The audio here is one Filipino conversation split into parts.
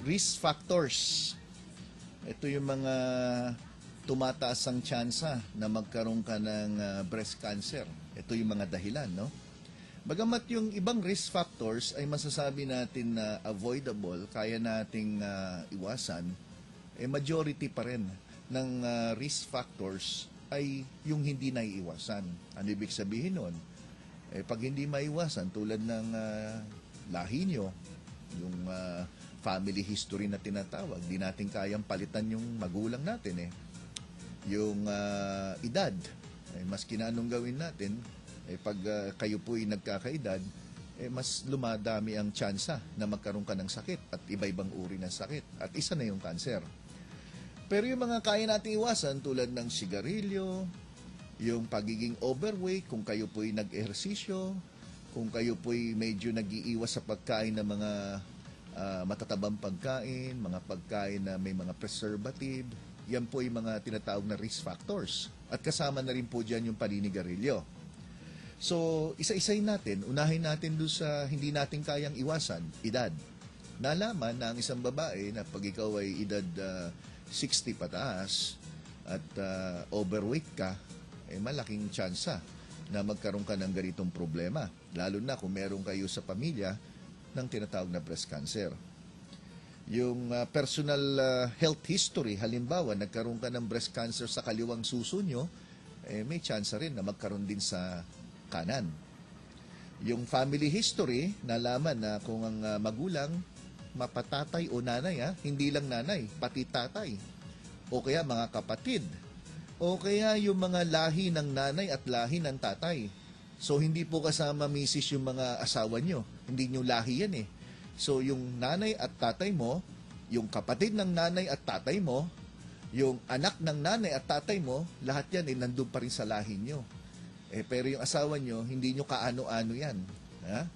Risk factors. Ito yung mga tumataas ang tsansa na magkaroon ka ng breast cancer. Ito yung mga dahilan, no? Bagamat yung ibang risk factors ay masasabi natin na avoidable, kaya nating iwasan, majority pa rin ng risk factors ay yung hindi naiiwasan. Ano ibig sabihin nun? Pag hindi maiwasan, tulad ng lahi nyo, yung family history na tinatawag, di natin kayang palitan yung magulang natin Yung edad, maski na anong gawin natin, pag kayo po'y nagkakaedad, mas lumadami ang tsansa na magkaroon ka ng sakit at iba-ibang uri ng sakit. At isa na yung cancer. Pero yung mga kaya nating iwasan tulad ng sigarilyo, yung pagiging overweight, kung kayo po'y nag-ehersisyo, kung kayo po'y medyo nag-iiwas sa pagkain ng mga matatabang pagkain, mga pagkain na may mga preservative, yan po yung mga tinatawag na risk factors. At kasama na rin po dyan yung paninigarilyo. So, isa-isayin natin, unahin natin doon sa hindi natin kayang iwasan, edad. Nalaman na ang isang babae na pag ikaw ay edad 60 pataas at overweight ka, malaking tsansa na magkaroon ka ng ganitong problema. Lalo na kung meron kayo sa pamilya ng tinatawag na breast cancer. Yung personal health history, halimbawa, nagkaroon ka ng breast cancer sa kaliwang suso nyo, may tsansa rin na magkaroon din sa kanan. Yung family history, nalaman na kung ang magulang, mapatatay o nanay, hindi lang nanay, pati tatay. O kaya mga kapatid. O kaya yung mga lahi ng nanay at lahi ng tatay. So, hindi po kasama misis yung mga asawa nyo. Hindi nyo lahi yan So, yung nanay at tatay mo, yung kapatid ng nanay at tatay mo, yung anak ng nanay at tatay mo, lahat yan nandun pa rin sa lahi nyo. Pero yung asawa nyo, hindi nyo kaano-ano yan.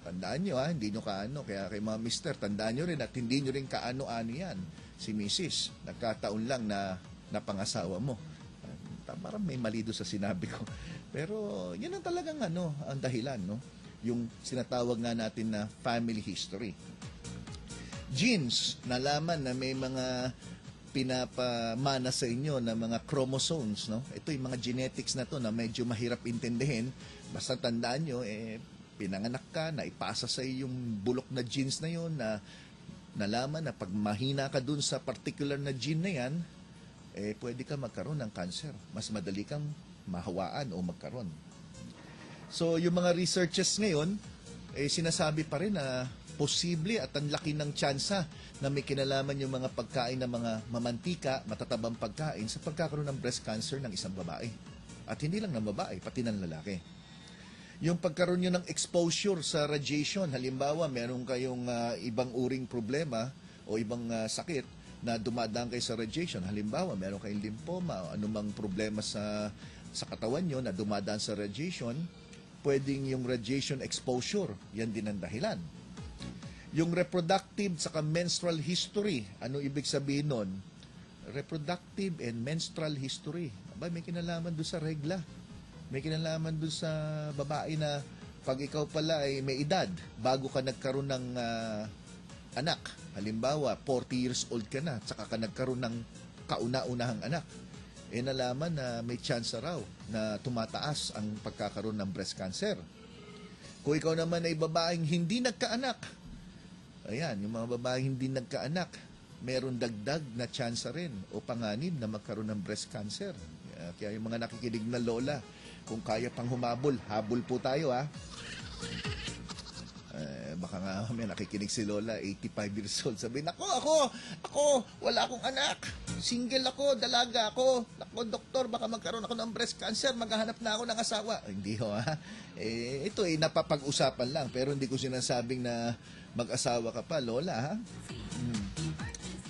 Tandaan nyo, hindi nyo kaano. Kaya kay mga mister, tandaan nyo rin at hindi nyo rin kaano-ano yan. Si misis, nagkataon lang na napangasawa mo. Parang may mali doon sa sinabi ko. Pero yan ang talagang ang dahilan, no? Yung sinatawag nga natin na family history. Genes, nalaman na may mga pinapamana sa inyo na mga chromosomes, no? Ito yung mga genetics na to na medyo mahirap intindihin. Basta tandaan nyo, pinanganak ka, naipasa sa iyo yung bulok na genes na yon na nalaman na pag mahina ka dun sa particular na gene na yan, pwede ka magkaroon ng cancer. Mas madali kang mahawaan o magkaroon. So, yung mga researchers ngayon, sinasabi pa rin na posible at ang laki ng tsansa na may kinalaman yung mga pagkain ng mga mamantika, matatabang pagkain sa pagkakaroon ng breast cancer ng isang babae. At hindi lang ng babae, pati ng lalaki. Yung pagkaroon nyo ng exposure sa radiation, halimbawa, meron kayong ibang uring problema o ibang sakit na dumadaan kayo sa radiation. Halimbawa, meron kayong lymphoma o anumang problema sa katawan nyo na dumadaan sa radiation, pwedeng yung radiation exposure, yan din ang dahilan. Yung reproductive saka menstrual history, ano ibig sabihin nun? Reproductive and menstrual history. Aba, may kinalaman doon sa regla. May kinalaman doon sa babae na pag ikaw pala ay may edad, bago ka nagkaroon ng anak, halimbawa 40 years old ka na, saka ka nagkaroon ng kauna-unahang anak, nalaman na may chance raw na tumataas ang pagkakaroon ng breast cancer. Kung ikaw naman ay babaeng hindi nagkaanak, ayan, yung mga babaeng hindi nagkaanak, meron dagdag na chance rin o panganib na magkaroon ng breast cancer. Kaya yung mga nakikinig na lola, kung kaya pang humabol, habol po tayo baka nga may nakikinig si lola, 85 years old, sabihin, ako, wala akong anak, single ako, dalaga ako, doktor, baka magkaroon ako ng breast cancer, maghahanap na ako ng asawa. Hindi ho ito napapag-usapan lang, pero hindi ko sinasabing na mag-asawa ka pa, lola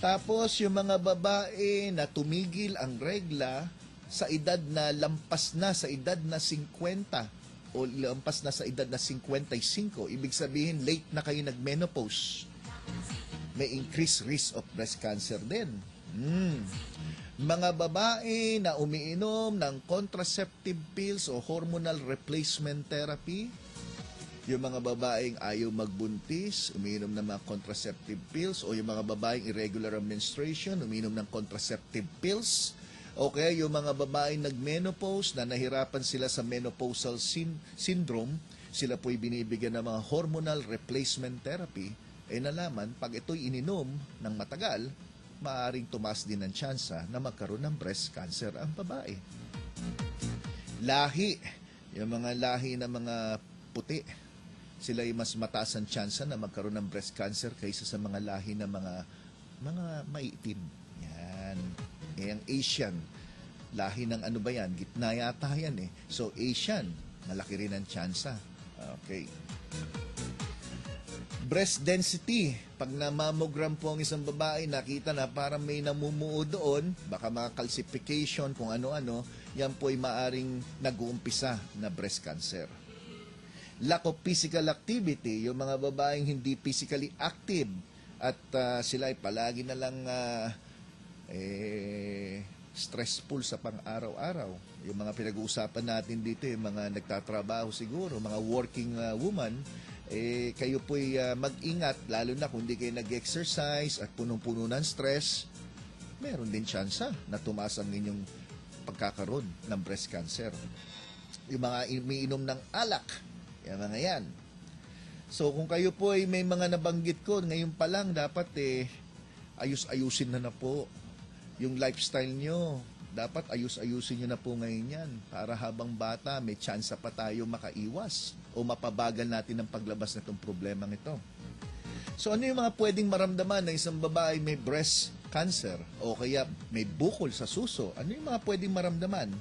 Tapos yung mga babae na tumigil ang regla sa edad na lampas na sa edad na 50 o lampas na sa edad na 55, ibig sabihin late na kayo nag-menopause, may increased risk of breast cancer din. Mga babae na umiinom ng contraceptive pills o hormonal replacement therapy, yung mga babaeng ayaw magbuntis, umiinom ng mga contraceptive pills, o yung mga babaeng irregular ang menstruation, umiinom ng contraceptive pills, o kaya yung mga babaeng nag-menopause na nahirapan sila sa menopausal syndrome, sila po'y binibigyan ng mga hormonal replacement therapy, nalaman, pag ito'y ininom ng matagal, maaaring tumaas din ang tsansa na magkaroon ng breast cancer ang babae. Lahi, yung mga lahi ng mga puti, sila ay mas mataas ang tsansa na magkaroon ng breast cancer kaysa sa mga lahi ng mga maiitim. Yan. Ang Asian, lahi ng ano ba yan? Gitna yata yan eh. So Asian, malaki rin ang tsansa. Okay. Breast density. Pag na-mammogram po ang isang babae, nakita na parang may namumuo doon, baka mga calcification, kung ano-ano, yan po ay maaring nag-uumpisa na breast cancer. Lack of physical activity, yung mga babaeng hindi physically active at sila ay palagi na lang stressful sa pang-araw-araw. Yung mga pinag-uusapan natin dito, yung mga nagtatrabaho siguro, mga working woman, kayo po'y mag-ingat, lalo na kung hindi kayo nag-exercise at punong-puno ng stress, meron din tsansa na tumaas ang inyong pagkakaroon ng breast cancer. Yung mga umiinom ng alak, yung mga yan. So kung kayo po ay may mga nabanggit ko, ngayon pa lang dapat ayus-ayusin na po yung lifestyle nyo. Dapat ayus-ayusin nyo na po ngayon yan para habang bata may tsansa pa tayo makaiwas o mapabagal natin ang paglabas na itong problemang ito. So ano yung mga pwedeng maramdaman ng isang babae may breast cancer o kaya may bukol sa suso? Ano yung mga pwedeng maramdaman?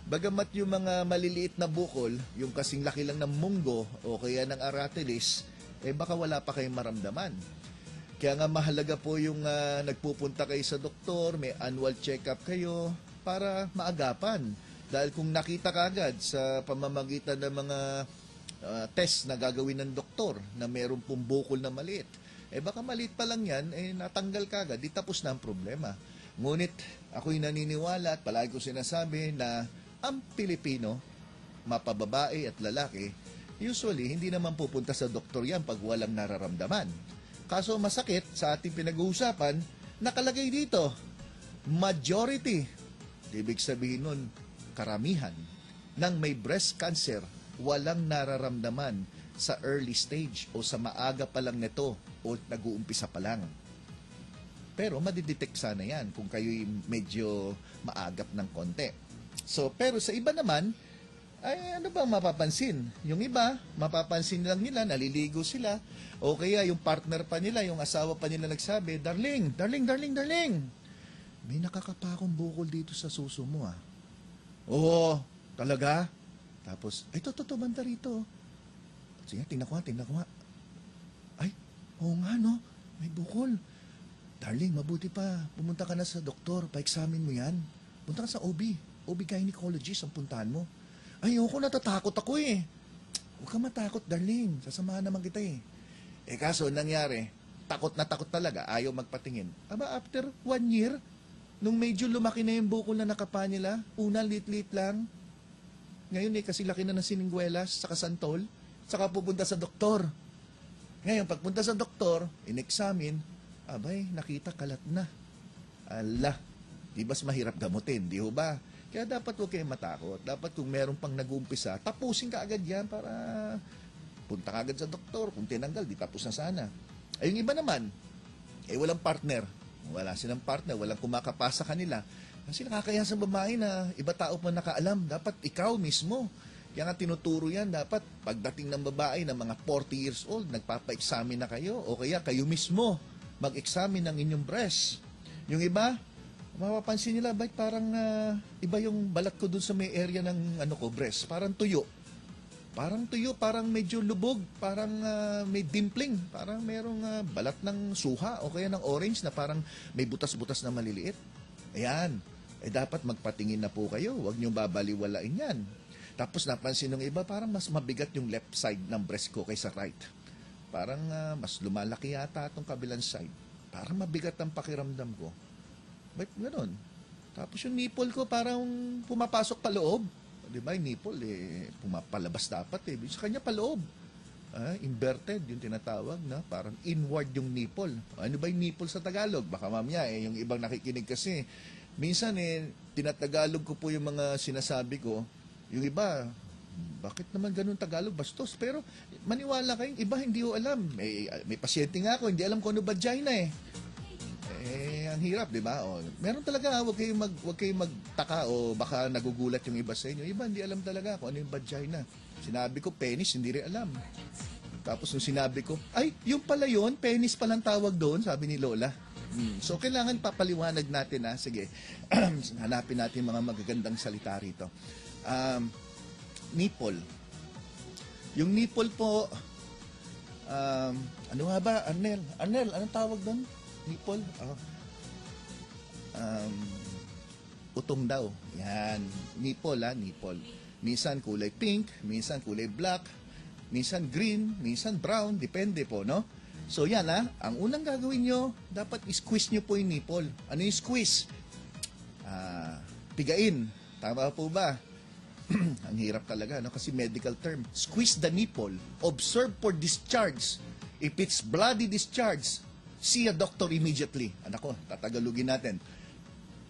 Bagamat yung mga maliliit na bukol, yung kasing laki lang ng munggo o kaya ng aratilis, baka wala pa kayong maramdaman. Kaya nga mahalaga po yung nagpupunta kayo sa doktor, may annual check-up kayo para maagapan. Dahil kung nakita kagad sa pamamagitan ng mga test na gagawin ng doktor na meron pong bukol na maliit, baka maliit pa lang yan, natanggal kagad, di tapos na ang problema. Ngunit ako'y naniniwala at palagi ko sinasabi na ang Pilipino, mapababae at lalaki, usually hindi naman pupunta sa doktor yan pag walang nararamdaman. Kaso masakit sa ating pinag-uusapan, nakalagay dito, majority, ibig sabihin nun, karamihan, ng may breast cancer, walang nararamdaman sa early stage o sa maaga pa lang nito o nag-uumpisa pa lang. Pero madidetect sana yan kung kayo'y medyo maagap ng konti. So, pero sa iba naman, ay ano bang mapapansin? Yung iba, mapapansin lang nila, naliligo sila, o kaya yung partner pa nila, yung asawa pa nila nagsabi, Darling, may nakakapakong bukol dito sa suso mo ah. Oo, talaga? Tapos, ito, banda rito. Sige, tingnan ko nga. Ay, oo nga no, may bukol. Darling, mabuti pa, pumunta ka na sa doktor, pa-examine mo yan. Punta ka sa OB gynecologist ang puntahan mo. Ayoko, natatakot ako eh. Huwag ka matakot, darling. Sasamahan naman kita eh. Kaso, nangyari, takot na takot talaga, ayaw magpatingin. Aba, after 1 year, nung medyo lumaki na yung bukol na nakapa nila, una, lit-lit lang. Ngayon kasi laki na ng siningwelas, saka santol, saka pupunta sa doktor. Ngayon, pagpunta sa doktor, in-examine, abay, nakita kalat na. Ala, di ba's mahirap gamutin, di ho ba? Kaya dapat huwag kayong matakot. Dapat kung meron pang nag-uumpisa, tapusin ka agad yan para punta ka agad sa doktor. Kung tinanggal, di tapos na sana. Ay, yung iba naman, walang partner. Wala silang partner, walang kumakapasa kanila. Kasi nakakaya sa babae na iba tao pa nakaalam. Dapat ikaw mismo. Kaya nga tinuturo yan, dapat pagdating ng babae na mga 40 years old, nagpapa-examine na kayo. O kaya kayo mismo mag-examine ng inyong breast. Yung iba, mapapansin nila, ba't parang iba yung balat ko dun sa may area ng breast. Parang tuyo, parang medyo lubog, parang may dimpling, parang merong balat ng suha o kaya ng orange na parang may butas-butas na maliliit. Ayan, dapat magpatingin na po kayo, huwag niyong babaliwalain yan. Tapos napansin ng iba, parang mas mabigat yung left side ng breast ko kaysa right. Parang mas lumalaki yata itong kabilang side. Parang mabigat ang pakiramdam ko. Ba't gano'n? Tapos yung nipple ko parang pumapasok pa loob. Di ba yung nipple, pumapalabas dapat eh. Sa kanya pa loob. Inverted yung tinatawag na parang inward yung nipple. Ano ba yung nipple sa Tagalog? Baka mamaya yung ibang nakikinig kasi minsan tinatagalog ko po yung mga sinasabi ko. Yung iba, bakit naman ganun Tagalog? Bastos. Pero maniwala kayong iba hindi ko alam. May pasyente nga ako, hindi alam kung ano vagina ang hirap, di ba? Meron talaga, wag kayong magtaka o baka nagugulat yung iba sa inyo. Iba, hindi alam talaga kung ano yung vagina. Sinabi ko, penis, hindi rin alam. Tapos nung sinabi ko, ay, yung pala yun, penis palang tawag doon, sabi ni Lola. So, kailangan papaliwanag natin, sige, hanapin natin mga magagandang salita rito. Nipple. Yung nipple po, ano nga ba, Arnel, anong tawag doon? Nipple? Utong daw. Yan. Nipple, nipple. Minsan kulay pink, minsan kulay black, minsan green, minsan brown, depende po, no? So yan ang unang gagawin nyo, dapat squeeze nyo po yung nipple. Ano yung squeeze? Pigain. Tama po ba? Ang hirap talaga, no? Kasi medical term. Squeeze the nipple. Observe for discharge. If it's bloody discharge, see a doctor immediately. Anako, tatagalugin natin.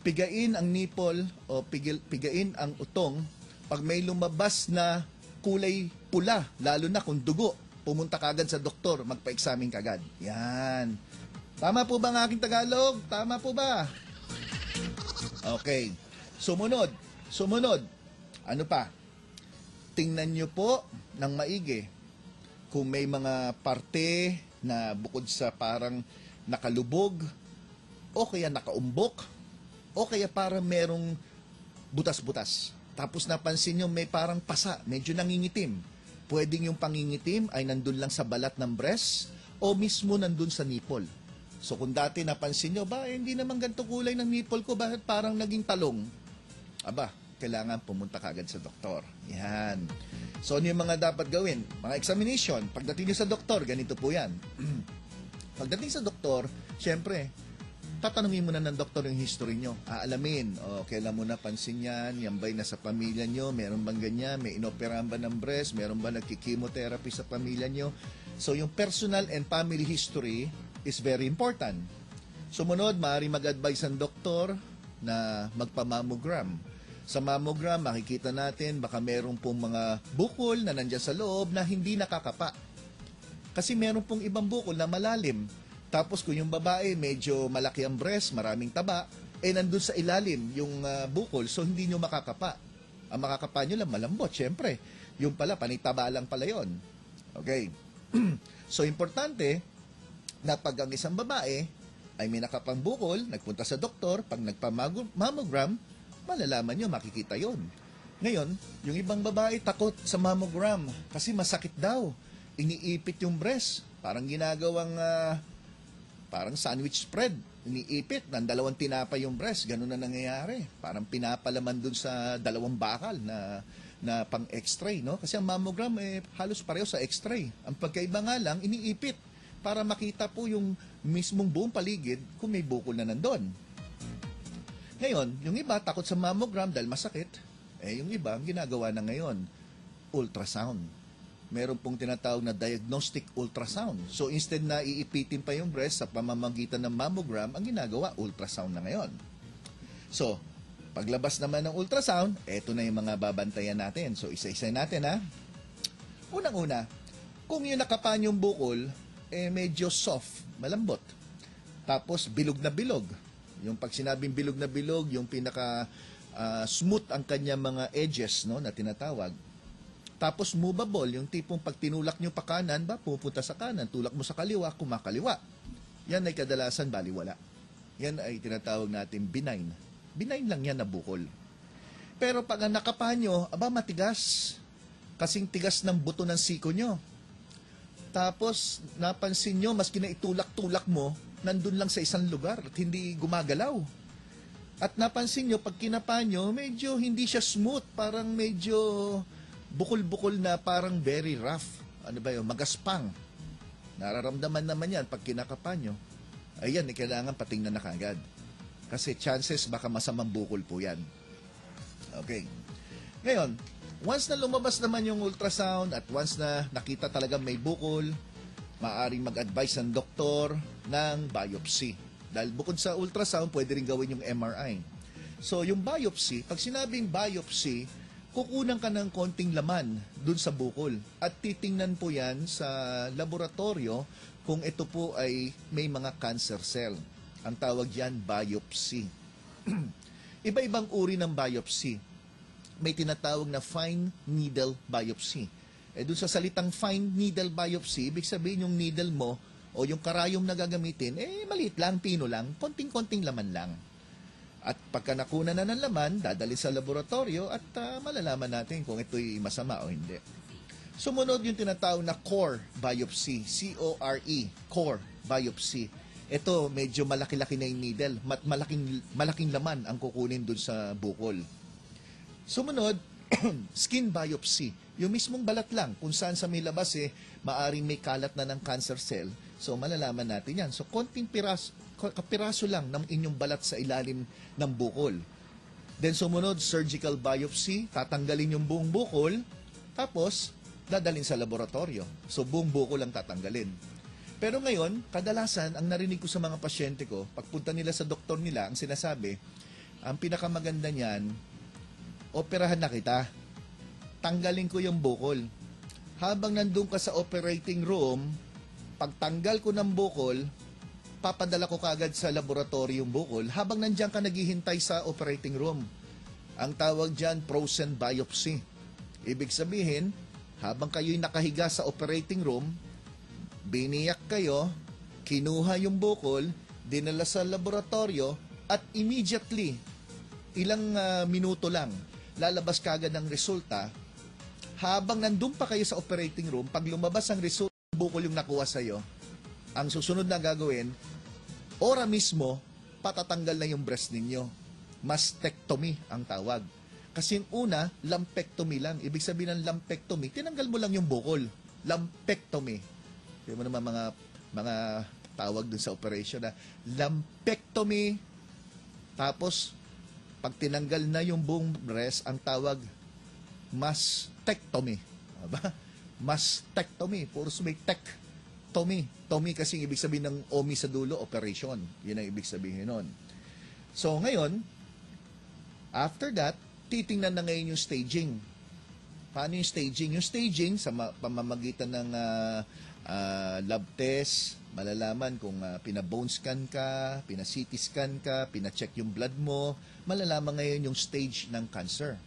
Pigain ang nipple o pigain ang utong pag may lumabas na kulay pula, lalo na kung dugo, pumunta kagad sa doktor, magpa-examine kagad. Yan. Tama po ba ang aking Tagalog? Tama po ba? Okay. Sumunod. Ano pa? Tingnan nyo po ng maigi kung may mga parte na bukod sa parang nakalubog, o kaya nakaumbok, o kaya parang merong butas-butas. Tapos napansin nyo may parang pasa, medyo nangingitim. Pwedeng yung pangingitim ay nandun lang sa balat ng breast o mismo nandun sa nipple. So kung dati napansin nyo, hindi naman ganito kulay ng nipple ko, bakit parang naging talong? Kailangan pumunta kagad sa doktor. Yan. So ano yung mga dapat gawin? Mga examination. Pagdating nyo sa doktor, ganito po yan. Pagdating sa doktor, syempre, tatanungin mo na ng doktor yung history nyo. Aalamin, kailan mo napansin yan, yan ba'y nasa pamilya nyo, meron bang ganyan, may inoperahan ba ng breast, meron ba nagki-chemotherapy sa pamilya nyo. So yung personal and family history is very important. Sumunod, maaari mag-advise ang doktor na magpa-mammogram. Sa mammogram, makikita natin baka meron pong mga bukol na nandyan sa loob na hindi nakakapa. Kasi meron pong ibang bukol na malalim. Tapos kung yung babae medyo malaki ang breast, maraming taba, nandun sa ilalim yung bukol, so hindi nyo makakapa. Ang makakapa nyo lang malambot, syempre. Yung pala, panitaba lang pala yon. Okay. So importante na pag ang isang babae ay may nakapang bukol, nagpunta sa doktor, pag nagpa-mammogram, malalaman nyo, makikita yon. Ngayon, yung ibang babae takot sa mammogram kasi masakit daw. Iniipit yung breast. Parang ginagawang parang sandwich spread. Iniipit ng dalawang tinapay yung breast. Ganun na nangyayari. Parang pinapalaman dun sa dalawang bakal na pang x-ray, no? Kasi ang mammogram halos pareho sa x-ray. Ang pagkaiba nga lang, iniipit para makita po yung mismong buong paligid kung may bukol na nandun. Ngayon, yung iba takot sa mammogram dahil masakit. Yung iba, ang ginagawa na ngayon, ultrasound. Meron pong tinatawag na diagnostic ultrasound. So instead na iipitin pa yung breast sa pamamagitan ng mammogram, ang ginagawa, ultrasound na ngayon. So, paglabas naman ng ultrasound, eto na yung mga babantayan natin. So isa-isa natin Unang-una, kung yung nakapan yung bukol, medyo soft, malambot. Tapos bilog na bilog. Yung pag sinabing bilog na bilog, yung pinaka smooth ang kanya mga edges, no, na tinatawag. Tapos movable, yung tipong pag tinulak nyo pa kanan, pupunta sa kanan. Tulak mo sa kaliwa, kumakaliwa. Yan ay kadalasan baliwala. Yan ay tinatawag natin benign. Benign lang yan na bukol. Pero pag nakapahan nyo, matigas. Kasing tigas ng buto ng siko nyo. Tapos, napansin nyo, maski na itulak-tulak mo, nandun lang sa isang lugar at hindi gumagalaw. At napansin nyo, pag kinapahan nyo, medyo hindi siya smooth. Parang medyo bukol-bukol na parang very rough. Ano ba yun? Magaspang. Nararamdaman naman yan pag kinakapan nyo. Ayan, kailangan patingnan na kagad. Kasi chances baka masamang bukol po yan. Okay. Ngayon, Once na lumabas naman yung ultrasound at once na nakita talaga may bukol, maaaring mag-advise ang doktor ng biopsy. Dahil bukod sa ultrasound, pwede rin gawin yung MRI. So, yung biopsy, pag sinabing biopsy, kukunan ka ng konting laman dun sa bukol. At titingnan po yan sa laboratorio kung ito po ay may mga cancer cell. Ang tawag yan, biopsy. Iba-ibang uri ng biopsy. May tinatawag na fine needle biopsy. Dun sa salitang fine needle biopsy, ibig sabihin yung needle mo o yung karayom na gagamitin, maliit lang, pino lang, konting-konting laman lang. At pagka nakuna na ng laman, dadali sa laboratorio at malalaman natin kung ito'y masama o hindi. Sumunod yung tinatawag na core biopsy, C-O-R-E, core biopsy. Ito, medyo malaki-laki na yung needle, malaking laman ang kukunin dun sa bukol. Sumunod, skin biopsy. Yung mismong balat lang, kung saan sa may labas maaring may kalat na ng cancer cell. So, malalaman natin yan. So, konting kapiraso lang ng inyong balat sa ilalim ng bukol. Then, sumunod, surgical biopsy. Tatanggalin yung buong bukol. Tapos, dadalhin sa laboratorio. So, buong bukol lang tatanggalin. Pero ngayon, kadalasan, ang narinig ko sa mga pasyente ko, pagpunta nila sa doktor nila, ang sinasabi, ang pinakamaganda niyan, operahan na kita. Tanggalin ko yung bukol. Habang nandun ka sa operating room, pagtanggal ko ng bukol, papadala ko kagad sa laboratorio yung bukol habang nandiyan ka naghihintay sa operating room. Ang tawag dyan, frozen biopsy. Ibig sabihin, habang kayo'y nakahiga sa operating room, biniyak kayo, kinuha yung bukol, dinala sa laboratorio, at immediately, ilang minuto lang, lalabas kagad ang resulta. Habang nandun pa kayo sa operating room, pag lumabas ang resulta, bukol yung nakuha sa'yo, ang susunod na gagawin, ora mismo, patatanggal na yung breast ninyo. Mastectomy ang tawag. Kasi yung una, lumpectomy lang. Ibig sabihin ng lumpectomy, tinanggal mo lang yung bukol. Lumpectomy. Hindi mo naman mga tawag dun sa operation na lumpectomy. Tapos, pag tinanggal na yung buong breast, ang tawag mastectomy. Aba? Mastectomy. Puros may tectomy. Tomy kasi ibig sabihin ng omi sa dulo, operation. Yun ang ibig sabihin nun. So, ngayon, after that, titingnan na ngayon yung staging. Paano yung staging? Yung staging, sa pamamagitan ng lab test, malalaman kung pina-bone scan ka, pina-CT scan ka, pina-check yung blood mo, malalaman ngayon yung stage ng cancer.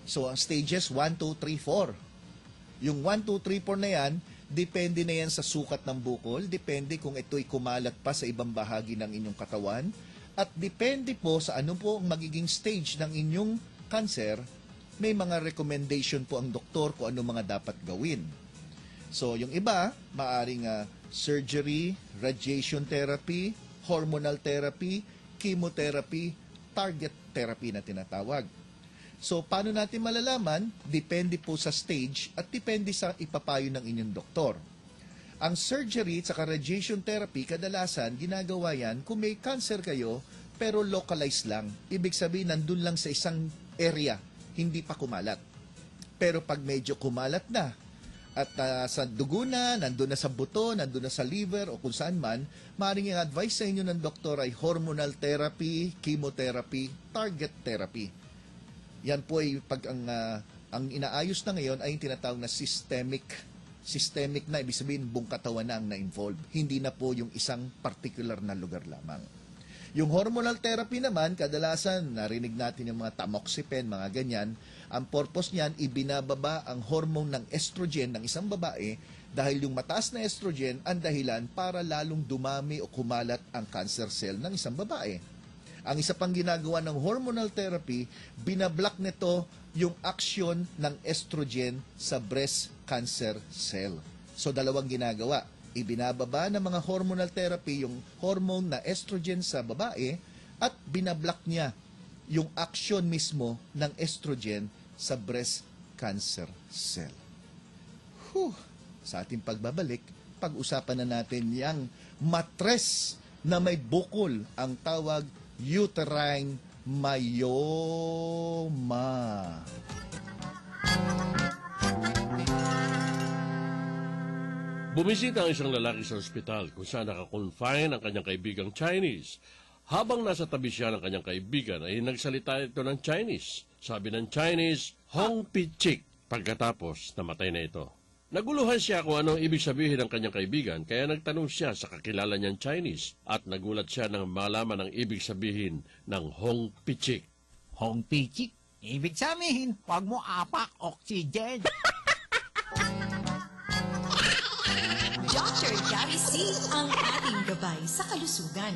So, ang stages, 1, 2, 3, 4. Yung 1, 2, 3, 4 na yan, depende na yan sa sukat ng bukol, depende kung ito'y kumalat pa sa ibang bahagi ng inyong katawan, at depende po sa ano po ang magiging stage ng inyong cancer, may mga recommendation po ang doktor kung ano mga dapat gawin. So, yung iba, maaring surgery, radiation therapy, hormonal therapy, chemotherapy, target therapy na tinatawag. So, paano natin malalaman? Depende po sa stage at depende sa ipapayo ng inyong doktor. Ang surgery at radiation therapy, kadalasan, ginagawa yan kung may cancer kayo, pero localized lang. Ibig sabihin, nandun lang sa isang area, hindi pa kumalat. Pero pag medyo kumalat na, at sa dugo na, nandun na sa buto, nandun na sa liver, o kung saan man, maaaring yung advice sa inyo ng doktor ay hormonal therapy, chemotherapy, target therapy. Yan po ay pag ang inaayos na ngayon ay yung tinatawag na systemic na, ibig sabihin buong katawan na ang na-involve. Hindi na po yung isang particular na lugar lamang. Yung hormonal therapy naman, kadalasan narinig natin yung mga tamoxifen, mga ganyan. Ang purpose niyan, ibinababa ang hormone ng estrogen ng isang babae dahil yung mataas na estrogen ang dahilan para lalong dumami o kumalat ang cancer cell ng isang babae. Ang isa pang ginagawa ng hormonal therapy, binablock nito yung aksyon ng estrogen sa breast cancer cell. So, dalawang ginagawa. Ibinababa ng mga hormonal therapy yung hormone na estrogen sa babae at binablock niya yung aksyon mismo ng estrogen sa breast cancer cell. Sa ating pagbabalik, pag-usapan na natin yung matres na may bukol, ang tawag uterine myoma. Bumisita ang isang lalaki sa ospital kung saan nakakonfine ang kanyang kaibigang Chinese. Habang nasa tabi siya ng kanyang kaibigan ay nagsalita ito ng Chinese. Sabi ng Chinese, Hong Pichik. Pagkatapos, namatay na ito. Naguluhan siya kung anong ibig sabihin ng kanyang kaibigan kaya nagtanong siya sa kakilala niyang Chinese at nagulat siya nang malaman ang ibig sabihin ng Hong Pichik. Hong Pichik, ibig sabihin, huwag mo apak oxygen. Dr. Gary C. ang ating gabay sa kalusugan.